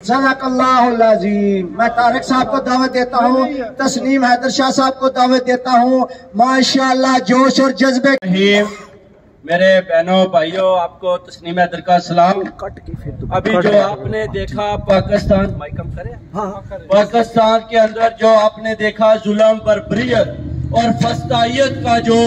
सदाकल्लाहुल अज़ीम। मैं तारिक साहब को दावत देता हूँ, तसनीम हैदर शाह साहब को दावत देता हूँ। माशाअल्लाह जोश और जज्बे। मेरे बहनों भाइयों, आपको तसनीम हैदर का सलाम। अभी जो आपने देखा पाकिस्तान पाकिस्तान के अंदर जो आपने देखा जुल्म बर्बरियत और फस्तायत का जो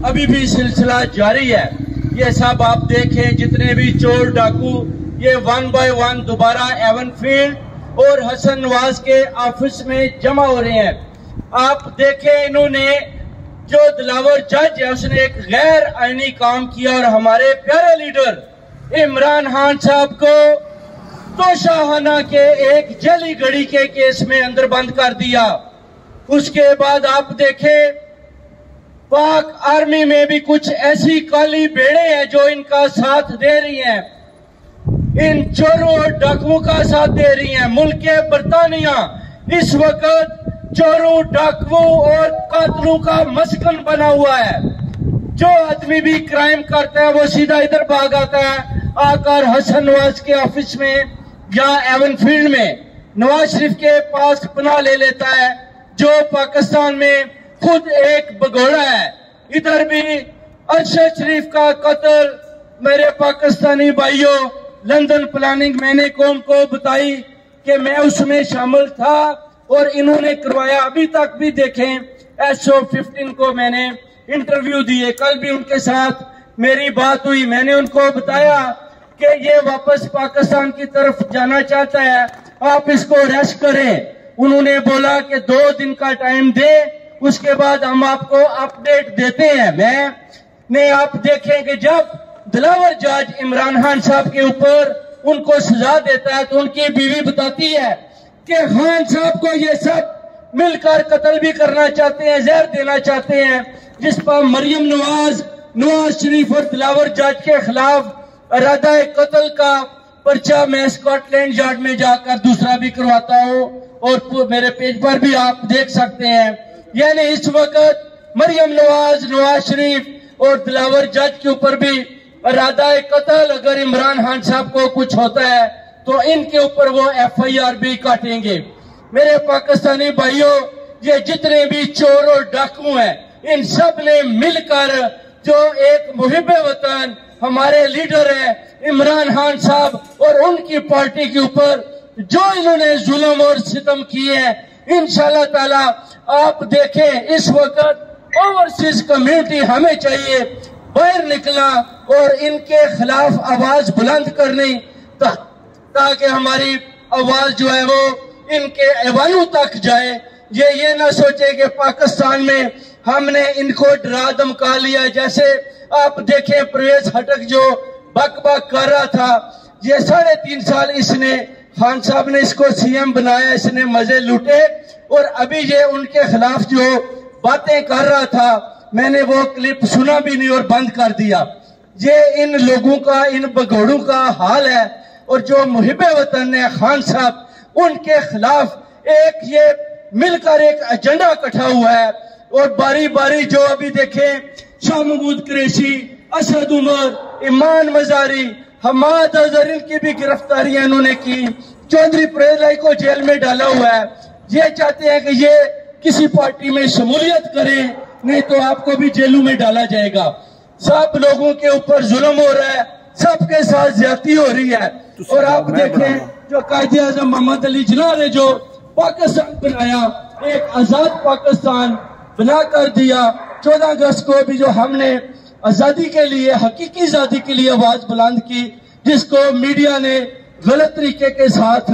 अभी भी सिलसिला जारी है, ये सब आप देखें। जितने भी चोर डाकू ये 1 बाय 1 दोबारा एवनफील्ड और हसन नवाज के ऑफिस में जमा हो रहे हैं। आप देखें, इन्होंने जो दिलावर जज है उसने एक गैर आईनी काम किया और हमारे प्यारे लीडर इमरान खान साहब को तोशाखाना के एक जली घड़ी के केस में अंदर बंद कर दिया। उसके बाद आप देखें, पाक आर्मी में भी कुछ ऐसी काली भेड़े हैं जो इनका साथ दे रही हैं, इन चोरों और डाकुओं का साथ दे रही हैं। मुल्क बरतानिया इस वक्त चोरों, डाकुओं और कातलों का मस्कन बना हुआ है। जो आदमी भी क्राइम करता है वो सीधा इधर भाग आता है, आकर हसन नवाज के ऑफिस में या एवनफील्ड में नवाज शरीफ के पास पनाह ले लेता है, जो पाकिस्तान में खुद एक भगोड़ा है। इधर भी अरशद शरीफ का कत्ल, मेरे पाकिस्तानी भाइयों, लंदन प्लानिंग मैंने कौम को बताई कि मैं उसमें शामिल था और इन्होंने करवाया। अभी तक भी देखें, SO15 को मैंने इंटरव्यू दिए, कल भी उनके साथ मेरी बात हुई। मैंने उनको बताया कि ये वापस पाकिस्तान की तरफ जाना चाहता है, आप इसको अरेस्ट करें। उन्होंने बोला कि 2 दिन का टाइम दे, उसके बाद हम आपको अपडेट देते हैं। मैंने आप देखें कि जब दिलावर जज इमरान खान साहब के ऊपर उनको सजा देता है तो उनकी बीवी बताती है कि खान साहब को ये सब मिलकर कत्ल भी करना चाहते हैं, जहर देना चाहते हैं, जिस पर मरियम नवाज शरीफ और दिलावर जज के खिलाफ इरादा कत्ल का पर्चा मैं स्कॉटलैंड यार्ड में जाकर दूसरा भी करवाता हूँ और मेरे पेज पर भी आप देख सकते हैं। यानी इस वक्त मरियम नवाज शरीफ और दिलावर जज के ऊपर भी इरादा कत्ल, अगर इमरान खान साहब को कुछ होता है तो इनके ऊपर वो FIR भी काटेंगे। मेरे पाकिस्तानी भाइयों, ये जितने भी चोर और डाकू हैं, इन सब ने मिलकर जो एक मुहिब्बे वतन हमारे लीडर है इमरान खान साहब और उनकी पार्टी के ऊपर जो इन्होंने जुल्म और सितम किए हैं, इंशाल्लाह ताला आप देखें, इस वक्त ओवरसीज कम्युनिटी हमें चाहिए बाहर निकलना और इनके खिलाफ आवाज बुलंद करनी, ताकि हमारी आवाज जो है वो इनके एवानों तक जाए। ये ना सोचे कि पाकिस्तान में हमने इनको डरा धमका लिया। जैसे आप देखें, परवेज हटक जो बक कर रहा था, ये 3.5 साल इसने, खान साहब ने इसको CM बनाया, इसने मजे लूटे और अभी ये उनके खिलाफ जो बातें कर रहा था, मैंने वो क्लिप सुना भी नहीं और बंद कर दिया। ये इन लोगों का, इन भगोड़ों का हाल है। और जो मुहिब्बे वतन है खान साहब, उनके खिलाफ एक ये मिलकर एक एजेंडा इकट्ठा हुआ है और बारी बारी जो अभी देखें, शाह महमूद कुरैशी, असद उमर, ईमान मजारी, हमाद अजहर, इनकी भी गिरफ्तारियां इन्होंने की। चौधरी परवेज को जेल में डाला हुआ है। ये चाहते हैं कि ये किसी पार्टी में शमूलियत करें, नहीं तो आपको भी जेलों में डाला जाएगा। सब लोगों के ऊपर जुल्म हो रहा है, सबके साथ ज्यादती हो रही है। और आप देखें, जो कायदे आजम मोहम्मद अली जिन्ना ने जो पाकिस्तान बनाया, एक आजाद पाकिस्तान बना कर दिया। 14 अगस्त को भी जो हमने आजादी के लिए, हकीकी आजादी के लिए आवाज बुलंद की, जिसको मीडिया ने गलत तरीके के साथ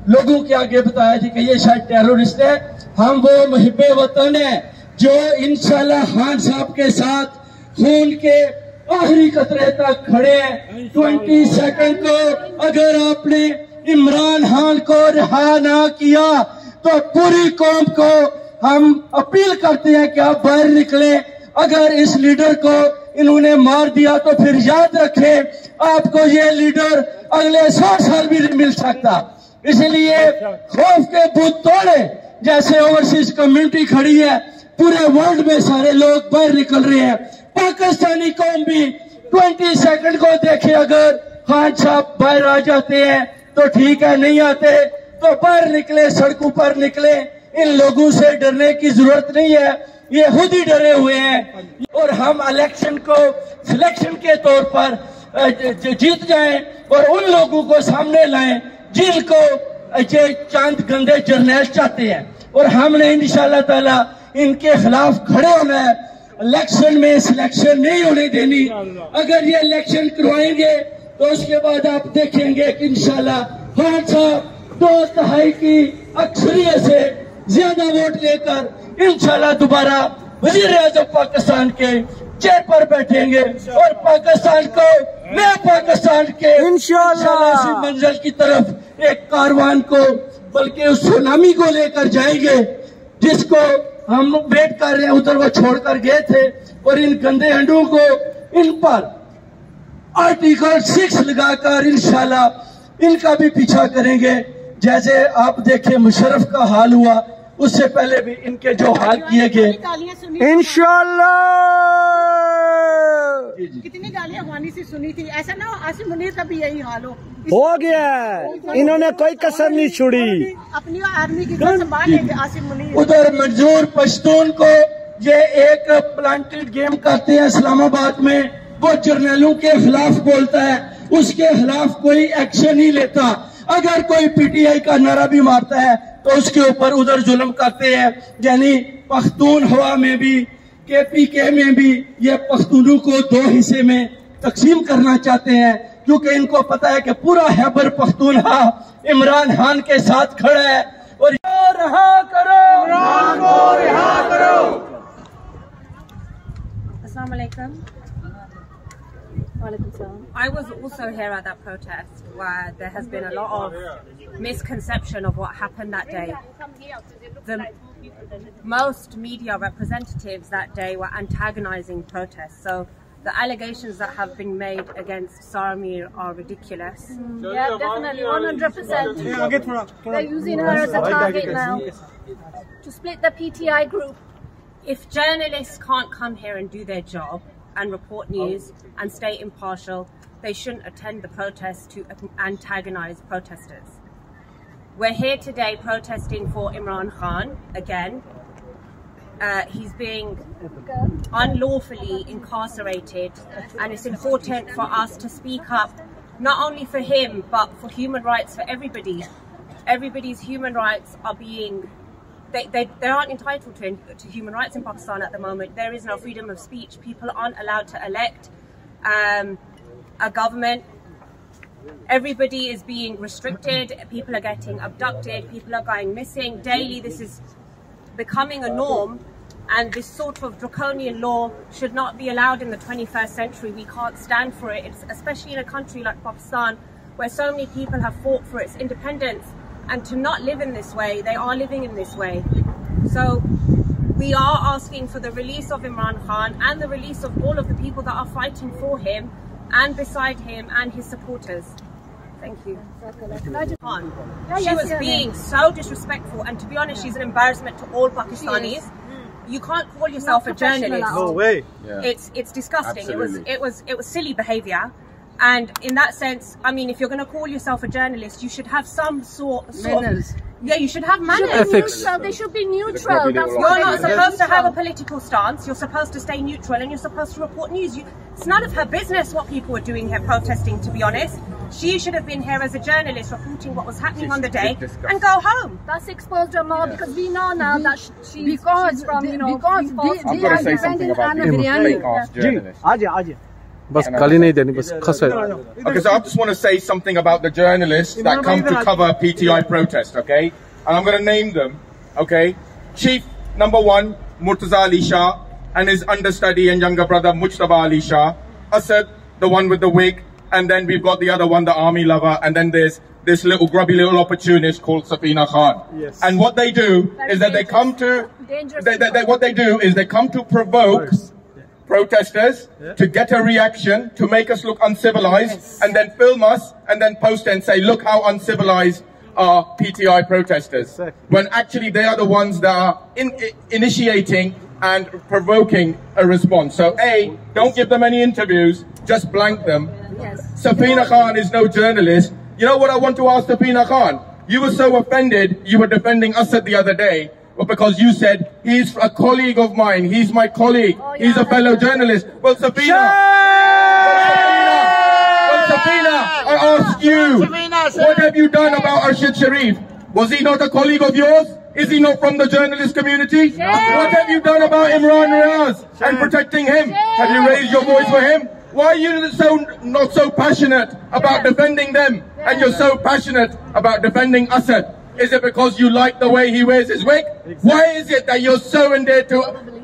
लोगों के आगे बताया थी कि ये शायद टेररिस्ट है। हम वो मुहिब्बे वतन है जो इंशाल्लाह खान साहब के साथ खून के आखिरी कतरे तक खड़े हैं। 20 सेकंड को अगर आपने इमरान खान को रिहा ना किया तो पूरी कौम को हम अपील करते हैं कि आप बाहर निकले। अगर इस लीडर को इन्होंने मार दिया तो फिर याद रखें, आपको ये लीडर अगले 100 साल भी नहीं मिल सकता। इसलिए खौफ के बुत तोड़े, जैसे ओवरसीज कम्युनिटी खड़ी है, पूरे वर्ल्ड में सारे लोग बाहर निकल रहे हैं। पाकिस्तानी कौम भी 20 सेकंड को देखे, अगर खान साहब बाहर आ जाते हैं तो ठीक है, नहीं आते तो बाहर निकले, सड़कों पर निकले। इन लोगों से डरने की जरूरत नहीं है, ये खुद ही डरे हुए हैं। और हम इलेक्शन को सिलेक्शन के तौर पर जीत जाएं और उन लोगों को सामने लाएं जिनको ये चांद गंदे जर्नल चाहते हैं। और हमने इंशाअल्लाह ताला इनके खिलाफ खड़े होना है। इलेक्शन में सिलेक्शन नहीं होने देनी। अगर ये इलेक्शन करवाएंगे तो उसके बाद आप देखेंगे कि इंशाअल्लाह खान साहब 2/3 की अक्सरियत से ज्यादा वोट लेकर इंशाअल्लाह दोबारा वजीर आज़म पाकिस्तान के चेयर पर बैठेंगे और पाकिस्तान को नए पाकिस्तान के इंशाअल्लाह मंजिल की तरफ एक कारवान को, बल्कि उस सुनामी को लेकर जाएंगे जिसको हम वेट कर रहे हैं। उधर वो छोड़कर गए थे और इन गंदे अंडों को इन पर आर्टिकल 6 लगाकर इंशाल्लाह इनका भी पीछा करेंगे। जैसे आप देखें मुशर्रफ का हाल हुआ, उससे पहले भी इनके जो हाल किए गए इंशाल्लाह। कितनी गालियां वानी से सुनी थी, ऐसा ना आसिम मुनीर का भी यही हाल हो गया। इन्होंने कोई कसर नहीं छोड़ी, अपनी आर्मी की संभाल लेंगे आसिम मुनीर। उधर मजदूर पश्तून को ये एक प्लांटेड गेम करते हैं इस्लामाबाद में, वो जर्नलों के खिलाफ बोलता है, उसके खिलाफ कोई एक्शन नहीं लेता। अगर कोई पीटीआई का नारा भी मारता है तो उसके ऊपर उधर जुल्म करते हैं। यानी पख्तून हवा में भी, केपीके में भी ये पख्तूनों को 2 हिस्से में तकसीम करना चाहते हैं, क्योंकि इनको पता है कि पूरा हैबर पख्तूनख्वा इमरान खान के साथ खड़ा है। और रहा करो, इमरान को रिहा करो। Assalamu alaikum. I was also here at that protest where there has been a lot of misconception of what happened that day. The most media representatives that day were antagonizing protests. So the allegations that have been made against Saramir are ridiculous. Yeah, definitely, 100%. They're using her as a target now to split the PTI group. If journalists can't come here and do their job and report news and stay impartial, they shouldn't attend the protests to antagonize protesters. We're here today protesting for Imran Khan again. He's being unlawfully incarcerated, and it's important for us to speak up, not only for him but for human rights for everybody. Everybody's human rights are being they aren't entitled to human rights in Pakistan at the moment. There is no freedom of speech. People aren't allowed to elect a government. Everybody is being restricted. People are getting abducted. People are going missing daily. This is becoming a norm, and this sort of draconian law should not be allowed in the 21st century. We can't stand for it. It's especially in a country like Pakistan, where so many people have fought for its independence. And to not live in this way, they are living in this way. So we are asking for the release of Imran Khan and the release of all of the people that are fighting for him and beside him and his supporters. Thank you. She was being so disrespectful, and to be honest, she's an embarrassment to all Pakistanis. You can't call yourself a journalist. No way. Yeah. It's disgusting. Absolutely. It was silly behavior. And in that sense, I mean, if you're going to call yourself a journalist, you should have some sort manners. Yeah, you should have manners. Ethics. They should be neutral. You're not supposed to have a political stance. You're supposed to stay neutral, and you're supposed to report news. It's none of her business what people are doing here protesting, to be honest. She should have been here as a journalist reporting what was happening on the day and go home. That's exposed her more, because we know now that she's from, you know, because I've got to say something about the fake-ass journalist. बस गाली नहीं देनी, बस खस है. Okay, so I just want to say something about the journalists that come to cover PTI protest, okay? And I'm going to name them, okay? Chief number 1, Murtaza Ali Shah, and his understudy and younger brother, Mujtaba Ali Shah. Asad, the one with the wig, and then we've got the other one, the army lover, and then there's this little grubby little opportunist called Safina Khan. Yes. And what they do is that they come to, what they do is they come to provoke protesters to get a reaction, to make us look uncivilized, and then film us, and then post and say, look how uncivilized are PTI protesters. When actually they are the ones that are initiating and provoking a response. So A, don't give them any interviews, just blank them. Safina Khan is no journalist. You know what I want to ask Safina Khan? You were so offended, you were defending Assad the other day, because you said, he's a colleague of mine, he's my colleague, he's a fellow journalist. Well, Safina, I ask you, what have you done about Arshad Sharif? Was he not a colleague of yours? Is he not from the journalist community? What have you done about Imran Riaz and protecting him? Have you raised your voice for him? Why are you not so passionate about defending them, and you're so passionate about defending Assad? Is it because you like the way he wears his wig? Why is it that you're so in there to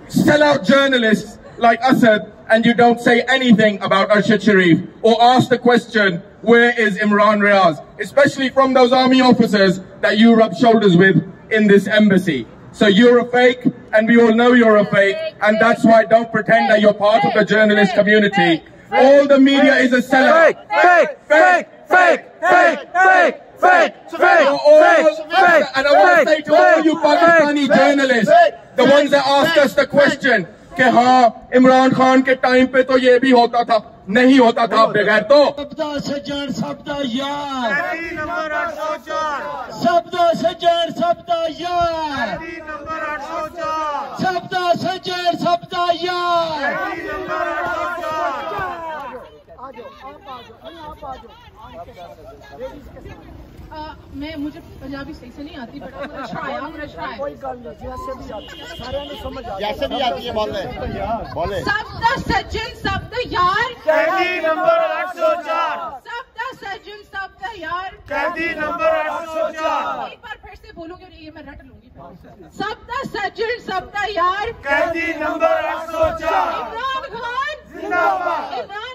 sell out journalists like Assad, and you don't say anything about Arshad Sharif, or ask the question, where is Imran Riaz? Especially from those army officers that you rub shoulders with in this embassy. So you're a fake, and we all know you're a fake, and that's why don't pretend that you're part of the journalist community. All the media is a sellout. Fake. And I want to say to all you Pakistani journalists, the ones that ask us the question, कि हाँ इमरान खान के time पे तो ये भी होता था, नहीं होता था बगैर तो शब्दा सज्जन शब्दा यार नंबर 804 शब्दा सज्जन शब्दा यार नंबर 804 शब्दा सज्जन शब्दा यार नंबर 804 मैं मुझे पंजाबी सही से नहीं आती बट अच्छा आया जैसे भी आती है बोले शब्द सज्जन शब्द यार कैदी नंबर 804 शब्द सज्जन शब्द यार कैदी नंबर 804 एक बार फिर से बोलूंगी और ये मैं रट लूंगी शब्द सज्जन शब्द यार कैदी नंबर 804 इमरान खान जिंदाबाद। इमरान